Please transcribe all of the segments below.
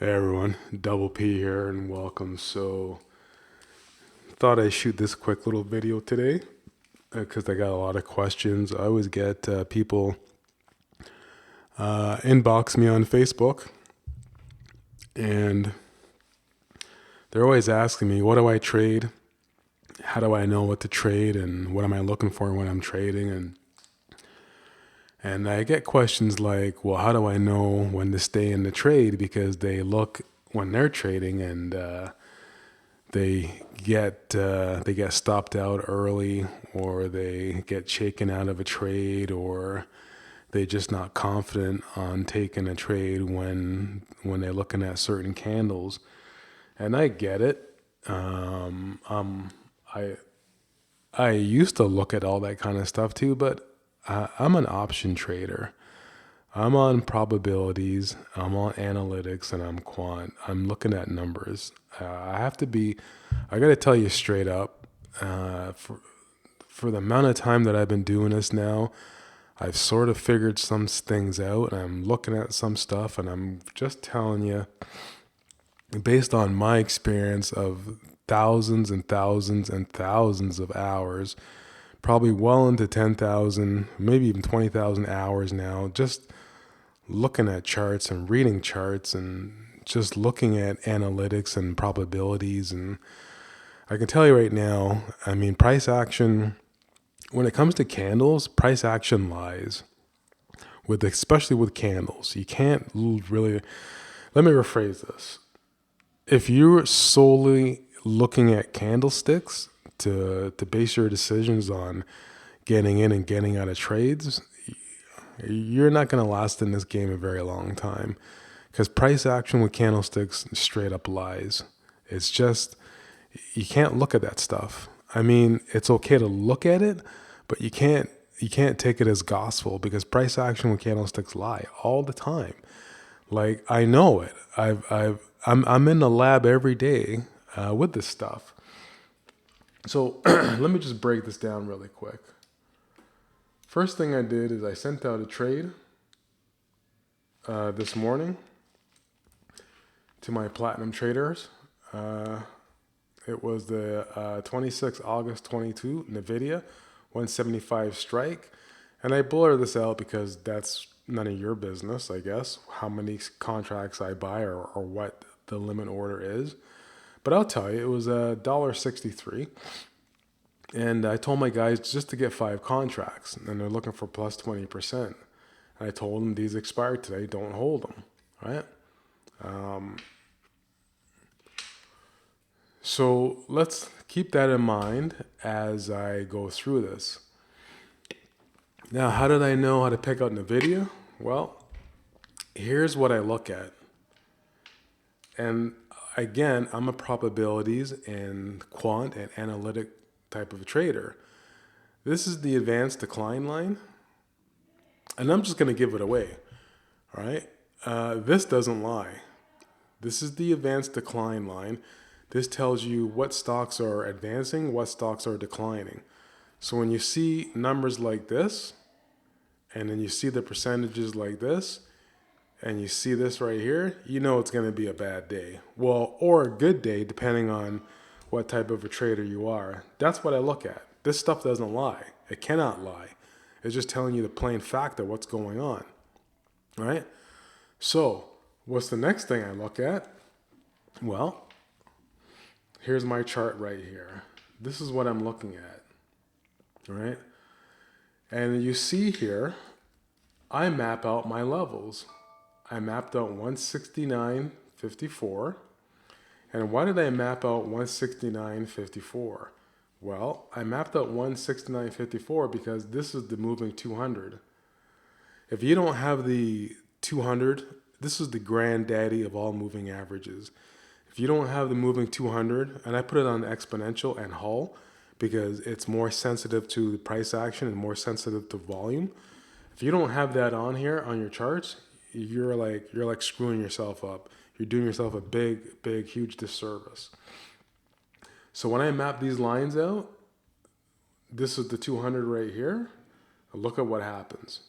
Hey everyone, Double P here and welcome. Thought I'd shoot this quick little video today because I got a lot of questions. I always get people inbox me on Facebook and they're always asking me, what do I trade? How do I know what to trade and what am I looking for when I'm trading? And I get questions like, well, how do I know when to stay in the trade? Because they look when they're trading and they get stopped out early, or they get shaken out of a trade, or they're just not confident on taking a trade when they're looking at certain candles. And I get it. I I used to look at all that kind of stuff too, but I'm an option trader. I'm on probabilities, I'm on analytics, and I'm quant. I'm looking at numbers. I got to tell you straight up, for the amount of time that I've been doing this now, I've sort of figured some things out, and I'm looking at some stuff, and I'm just telling you, based on my experience of thousands and thousands and thousands of hours, probably well into 10,000, maybe even 20,000 hours now, just looking at charts and reading charts and just looking at analytics and probabilities. And I can tell you right now, I mean, price action, when it comes to candles, price action lies especially with candles. You can't really, let me rephrase this. If you're solely looking at candlesticks to base your decisions on getting in and getting out of trades, you're not going to last in this game a very long time, because price action with candlesticks straight up lies. It's just, you can't look at that stuff. I mean, it's okay to look at it, but you can't take it as gospel, because price action with candlesticks lie all the time. Like, I know it. I'm in the lab every day with this stuff. So let me just break this down really quick. First thing I did is I sent out a trade this morning to my platinum traders. It was the 26th August 22 NVIDIA 175 strike. And I blur this out because that's none of your business, I guess, how many contracts I buy, or what the limit order is. But I'll tell you, it was $1.63. And I told my guys just to get 5 contracts, and they're looking for plus 20%. And I told them these expired today, don't hold them, right? So let's keep that in mind as I go through this. Now, how did I know how to pick out NVIDIA? Well, here's what I look at. And again, I'm a probabilities and quant and analytic type of a trader. This is the advanced decline line, and I'm just going to give it away. All right. This doesn't lie. This is the advanced decline line. This tells you what stocks are advancing, what stocks are declining. So when you see numbers like this, and then you see the percentages like this, and you see this right here, you know it's going to be a bad day. Well, or a good day, depending on what type of a trader you are. That's what I look at. This stuff doesn't lie. It cannot lie. It's just telling you the plain fact of what's going on. All right? So, what's the next thing I look at? Well, here's my chart right here. This is what I'm looking at. All right? And you see here, I map out my levels. I mapped out 169.54. And why did I map out 169.54? Well, I mapped out 169.54 because this is the moving 200. If you don't have the 200, this is the granddaddy of all moving averages. If you don't have the moving 200, and I put it on exponential and Hull because it's more sensitive to the price action and more sensitive to volume. If you don't have that on here on your charts, you're like screwing yourself up. You're doing yourself a big, huge disservice. So when I map these lines out, this is the 200 right here. Look at what happens.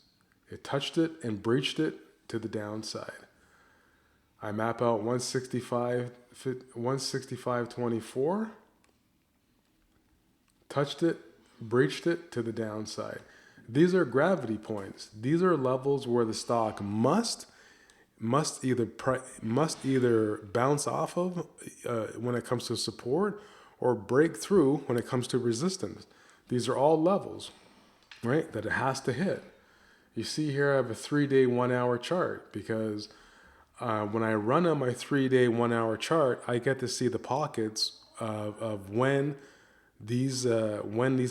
It touched it and breached it to the downside. I map out 165.24, touched it, breached it to the downside. These are gravity points. These are levels where the stock must either bounce off of when it comes to support, or break through when it comes to resistance. These are all levels, right, that it has to hit. You see here I have a 3-day 1-hour chart, because when I run on my 3-day 1-hour chart, I get to see the pockets of when these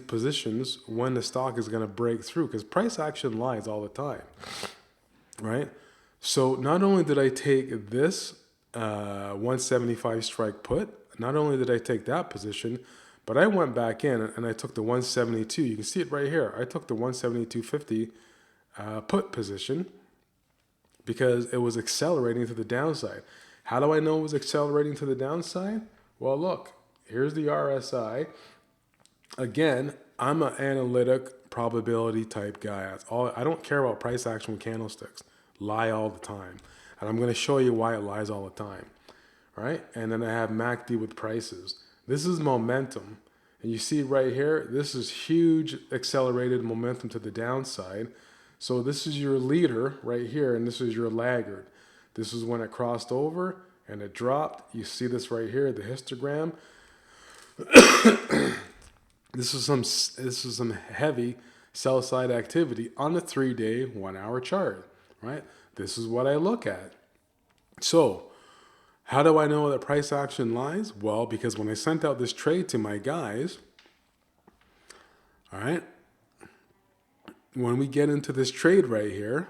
positions, when the stock is going to break through, because price action lies all the time, right? So not only did I take this 175 strike put, not only did I take that position, but I went back in and I took the 172. You can see it right here. I took the 172.50 put position, because it was accelerating to the downside. How do I know it was accelerating to the downside? Well, look, here's the RSI. Again, I'm an analytic probability type guy. I don't care about price action with candlesticks. Lie all the time. And I'm going to show you why it lies all the time. Right? And then I have MACD with prices. This is momentum. And you see right here, this is huge accelerated momentum to the downside. So this is your leader right here, and this is your laggard. This is when it crossed over and it dropped. You see this right here, the histogram. This is some heavy sell side activity on a 3-day 1-hour chart, right? This is what I look at. So how do I know that price action lies? Well, because when I sent out this trade to my guys, all right, when we get into this trade right here,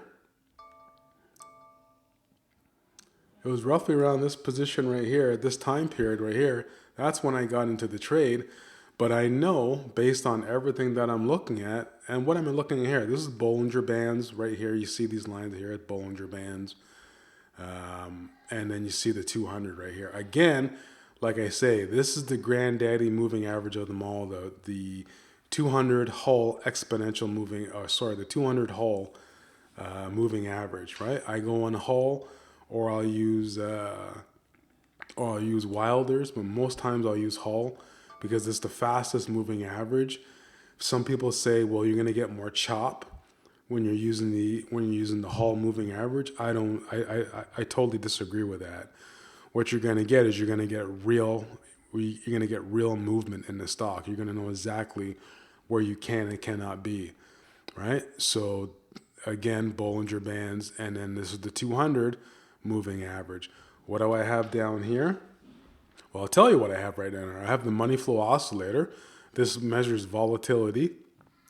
it was roughly around this position right here, at this time period right here. That's when I got into the trade. But I know, based on everything that I'm looking at, and what I'm looking at here, this is Bollinger Bands right here. You see these lines here at Bollinger Bands. And then you see the 200 right here. Again, like I say, this is the granddaddy moving average of them all, the 200 Hull exponential moving, the 200 Hull moving average, right? I go on Hull, or I'll use Wilders, but most times I'll use Hull, because it's the fastest moving average. Some people say, well, you're going to get more chop when you're using the Hull moving average. I totally disagree with that. What you're going to get is you're going to get real movement in the stock. You're going to know exactly where you can and cannot be, right? So again, Bollinger Bands, and then this is the 200 moving average. What do I have down here? Well, I'll tell you what I have right down here. I have the money flow oscillator. This measures volatility,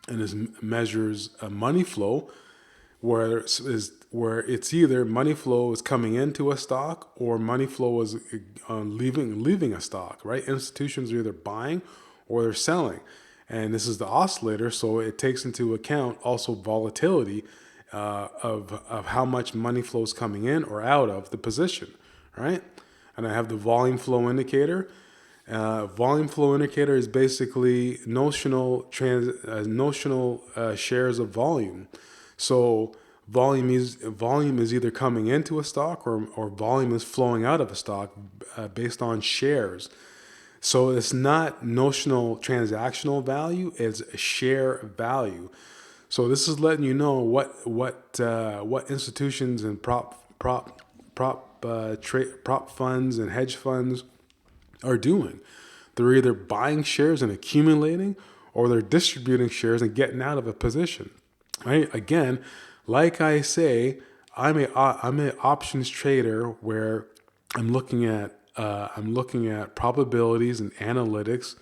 and this measures a money flow, where it's either money flow is coming into a stock, or money flow is leaving a stock, right? Institutions are either buying or they're selling. And this is the oscillator, so it takes into account also volatility of how much money flow is coming in or out of the position, right? And I have the volume flow indicator. Volume flow indicator is basically notional shares of volume. So volume is either coming into a stock, or volume is flowing out of a stock based on shares. So it's not notional transactional value; it's share value. So this is letting you know what institutions and prop funds and hedge funds are doing. They're either buying shares and accumulating, or they're distributing shares and getting out of a position. Right? Again, like I say, I'm an options trader, where I'm looking at probabilities and analytics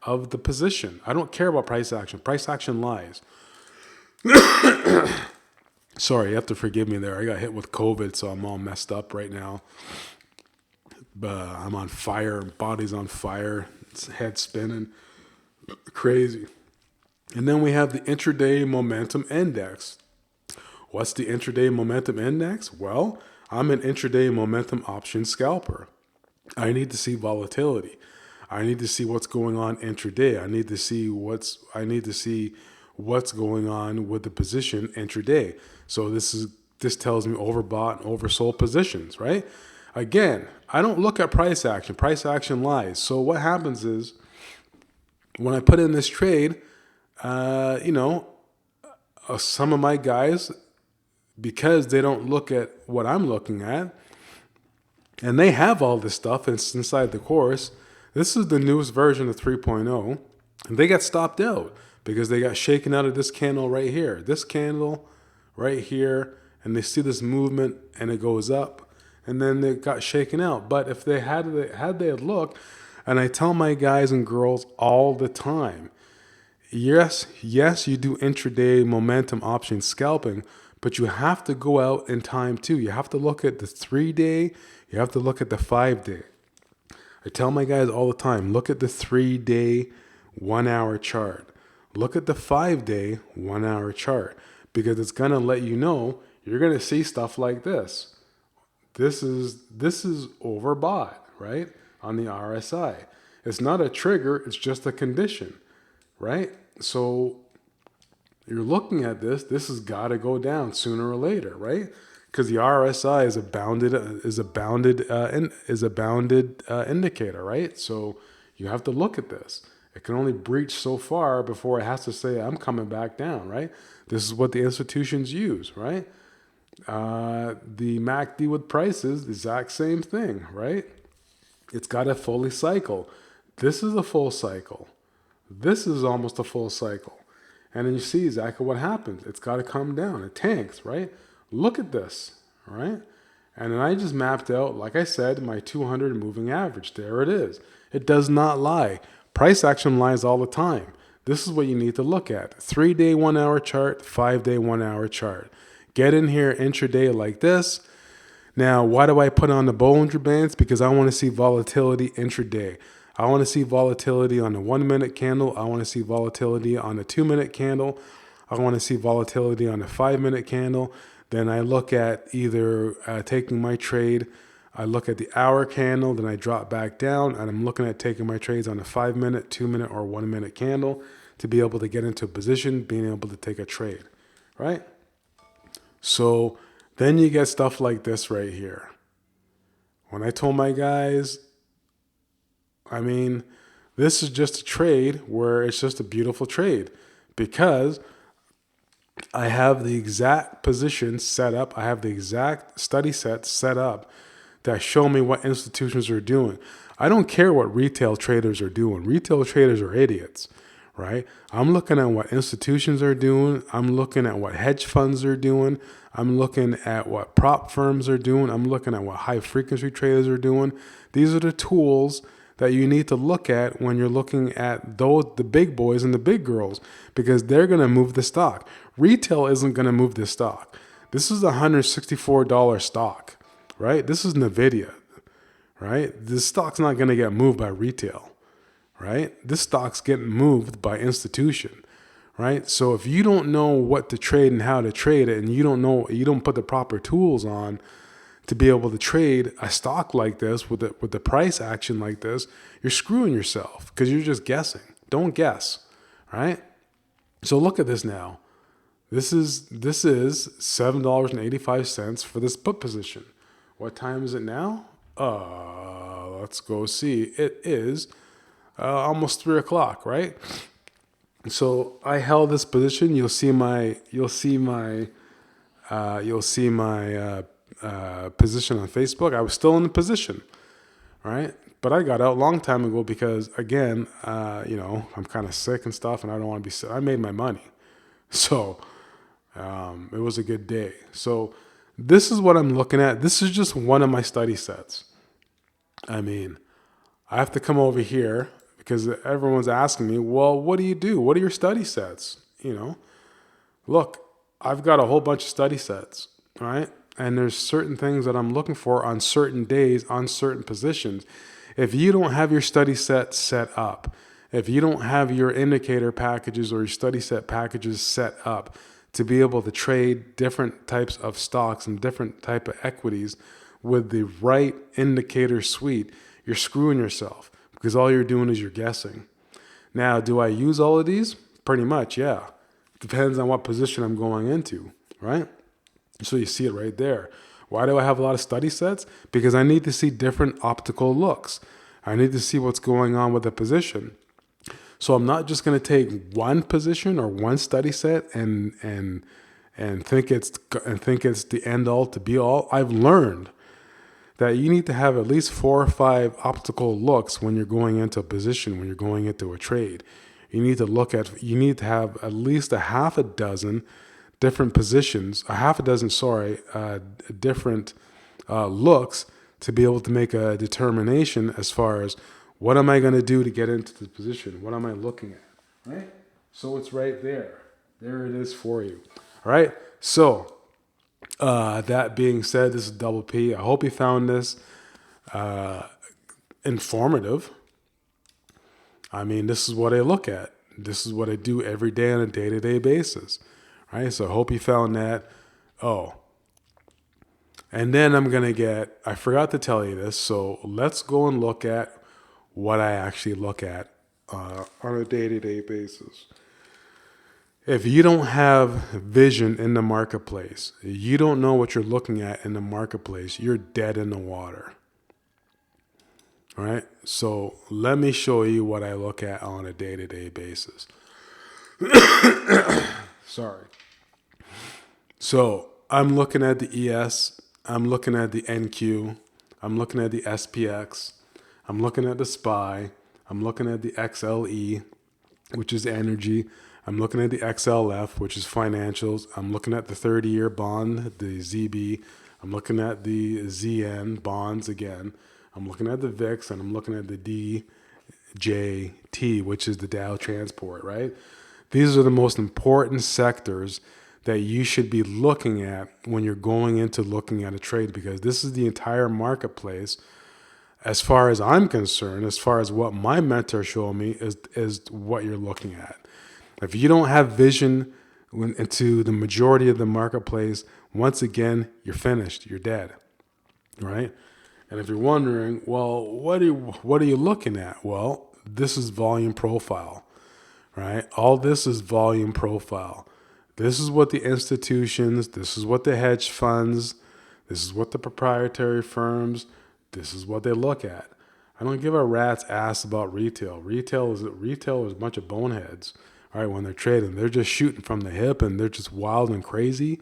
of the position. I don't care about price action. Price action lies. Sorry, you have to forgive me there. I got hit with COVID, so I'm all messed up right now. I'm on fire. Body's on fire. It's head spinning. Crazy. And then we have the intraday momentum index. What's the intraday momentum index? Well, I'm an intraday momentum option scalper. I need to see volatility. I need to see what's going on intraday. I need to see what's going on with the position intraday. So this tells me overbought and oversold positions, right? Again, I don't look at price action. Price action lies. So what happens is when I put in this trade, some of my guys, because they don't look at what I'm looking at, and they have all this stuff, it's inside the course. This is the newest version of 3.0, and they got stopped out because they got shaken out of this candle right here, this candle right here, and they see this movement and it goes up, and then they got shaken out. But if they had looked, and I tell my guys and girls all the time, yes, you do intraday momentum option scalping, but you have to go out in time too. You have to look at the 3-day, you have to look at the 5-day. I tell my guys all the time, look at the 3-day 1 hour chart. Look at the 5-day 1 hour chart, because it's going to let you know you're going to see stuff like this. This is overbought, right? On the RSI. It's not a trigger, it's just a condition, right? So you're looking at this has got to go down sooner or later, right? Because the RSI is a bounded indicator, right? So you have to look at this. It can only breach so far before it has to say, I'm coming back down, right? This is what the institutions use, right? The MACD with prices, the exact same thing, right? It's got to fully cycle. This is a full cycle. This is almost a full cycle. And then you see exactly what happens. It's got to come down. It tanks, right? Look at this, right? And then I just mapped out, like I said, my 200 moving average. There it is. It does not lie. Price action lies all the time. This is what you need to look at. 3-day 1 hour chart, 5-day 1 hour chart. Get in here intraday like this. Now, why do I put on the Bollinger Bands? Because I want to see volatility intraday. I want to see volatility on the 1 minute candle. I want to see volatility on the 2 minute candle. I want to see volatility on the 5 minute candle. Then I look at either taking my trade. I look at the hour candle, then I drop back down, and I'm looking at taking my trades on a 5 minute, 2 minute, or 1 minute candle to be able to get into a position, being able to take a trade, right? So then you get stuff like this right here. When I told my guys, this is just a trade where it's just a beautiful trade, because I have the exact position set up. I have the exact study set set up that show me what institutions are doing. I don't care what retail traders are doing. Retail traders are idiots, right? I'm looking at what institutions are doing. I'm looking at what hedge funds are doing. I'm looking at what prop firms are doing. I'm looking at what high frequency traders are doing. These are the tools that you need to look at when you're looking at the big boys and the big girls, because they're going to move the stock. Retail isn't going to move this stock. This is a $164 stock, right? This is NVIDIA, right? This stock's not going to get moved by retail, right? This stock's getting moved by institution, right? So if you don't know what to trade and how to trade it, and you don't put the proper tools on to be able to trade a stock like this with the price action like this, you're screwing yourself, because you're just guessing. Don't guess, right? So look at this now. This is $7.85 for this put position. What time is it now? Let's go see. It is almost 3 o'clock, right? So I held this position. You'll see my position on Facebook. I was still in the position, right? But I got out a long time ago because, again, I'm kind of sick and stuff, and I don't want to be sick. I made my money. So it was a good day. So this is what I'm looking at. This is just one of my study sets. I have to come over here because everyone's asking me, well, what do you do? What are your study sets? Look, I've got a whole bunch of study sets, right? And there's certain things that I'm looking for on certain days, on certain positions. If you don't have your study set set up, if you don't have your indicator packages or your study set packages set up to be able to trade different types of stocks and different type of equities with the right indicator suite, you're screwing yourself, because all you're doing is you're guessing. Now, do I use all of these? Pretty much, yeah. Depends on what position I'm going into, right? So you see it right there. Why do I have a lot of study sets? Because I need to see different optical looks. I need to see what's going on with the position. So I'm not just going to take one position or one study set and think it's the end all to be all. I've learned that you need to have at least 4 or 5 optical looks when you're going into a position, when you're going into a trade. You need to have at least a half a dozen different positions, different looks to be able to make a determination as far as what am I going to do to get into the position? What am I looking at? Right? So it's right there. There it is for you. All right. So that being said, this is Double P. I hope you found this informative. I mean, this is what I look at. This is what I do every day on a day-to-day basis. Right? So I hope you found that. Oh. And then I forgot to tell you this, so let's go and look at what I actually look at on a day-to-day basis. If you don't have vision in the marketplace, you don't know what you're looking at in the marketplace, you're dead in the water. All right? So let me show you what I look at on a day-to-day basis. Sorry. So I'm looking at the ES, I'm looking at the NQ, I'm looking at the SPX, I'm looking at the SPY, I'm looking at the XLE, which is energy, I'm looking at the XLF, which is financials, I'm looking at the 30-year bond, the ZB, I'm looking at the ZN bonds again, I'm looking at the VIX, and I'm looking at the DJT, which is the Dow Transport, right? These are the most important sectors that you should be looking at when you're going into looking at a trade, because this is the entire marketplace. As far as I'm concerned, as far as what my mentor showed me is what you're looking at. If you don't have vision into the majority of the marketplace, once again, you're finished. You're dead, right? And if you're wondering, well, what are you looking at? Well, this is volume profile, right? All this is volume profile. This is what the institutions, this is what the hedge funds, this is what the proprietary firms, this is what they look at. I don't give a rat's ass about retail. Retail is a bunch of boneheads. All right, when they're trading, they're just shooting from the hip and they're just wild and crazy.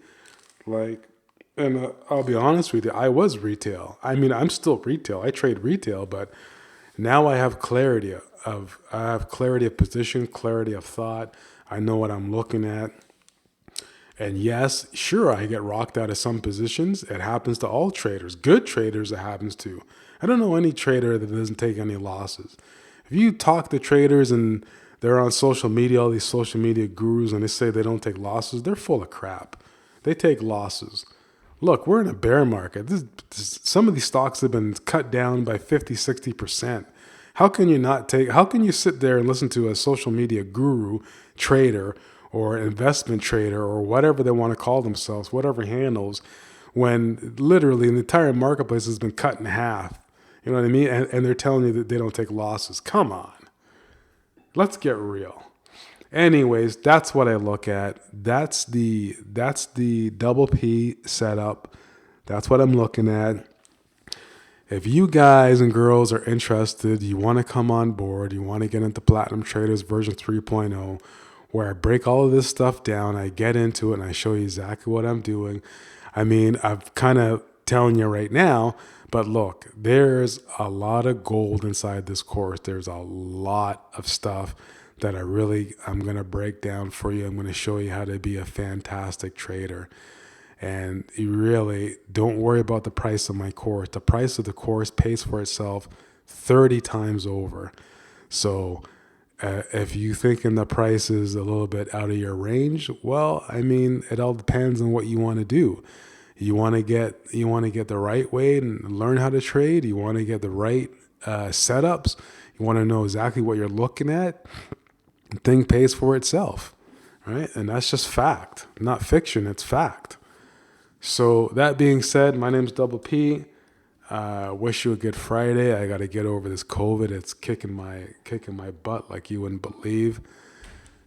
I'll be honest with you, I was retail. I mean, I'm still retail. I trade retail, but now I have clarity of position, clarity of thought. I know what I'm looking at. And yes, sure, I get rocked out of some positions. It happens to all traders. Good traders, it happens to. I don't know any trader that doesn't take any losses. If you talk to traders and they're on social media, all these social media gurus, and they say they don't take losses, they're full of crap. They take losses. Look, we're in a bear market. Some of these stocks have been cut down by 50, 60%. How can you sit there and listen to a social media guru, trader, or investment trader, or whatever they want to call themselves, whatever handles, when literally the entire marketplace has been cut in half? You know what I mean? And they're telling you that they don't take losses. Come on. Let's get real. Anyways, that's what I look at. That's the Double P setup. That's what I'm looking at. If you guys and girls are interested, you want to come on board, you want to get into Platinum Traders version 3.0, where I break all of this stuff down, I get into it, and I show you exactly what I'm doing. I mean, I'm kind of telling you right now, but look, there's a lot of gold inside this course. There's a lot of stuff that I'm going to break down for you. I'm going to show you how to be a fantastic trader. And you really don't worry about the price of my course. The price of the course pays for itself 30 times over. So if you thinking the price is a little bit out of your range, well, I mean, it all depends on what you want to do. You want to get the right way and learn how to trade. You want to get the right setups. You want to know exactly what you're looking at. The thing pays for itself, right? And that's just fact, not fiction. It's fact. So that being said, my name's Double P. Wish you a good Friday. I got to get over this COVID. It's kicking my butt like you wouldn't believe.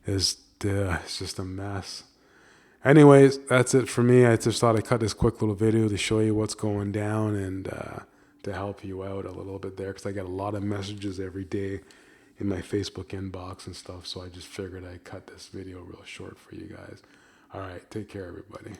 It's just a mess. Anyways, that's it for me. I just thought I'd cut this quick little video to show you what's going down and to help you out a little bit there, because I get a lot of messages every day in my Facebook inbox and stuff. So I just figured I'd cut this video real short for you guys. All right, take care, everybody.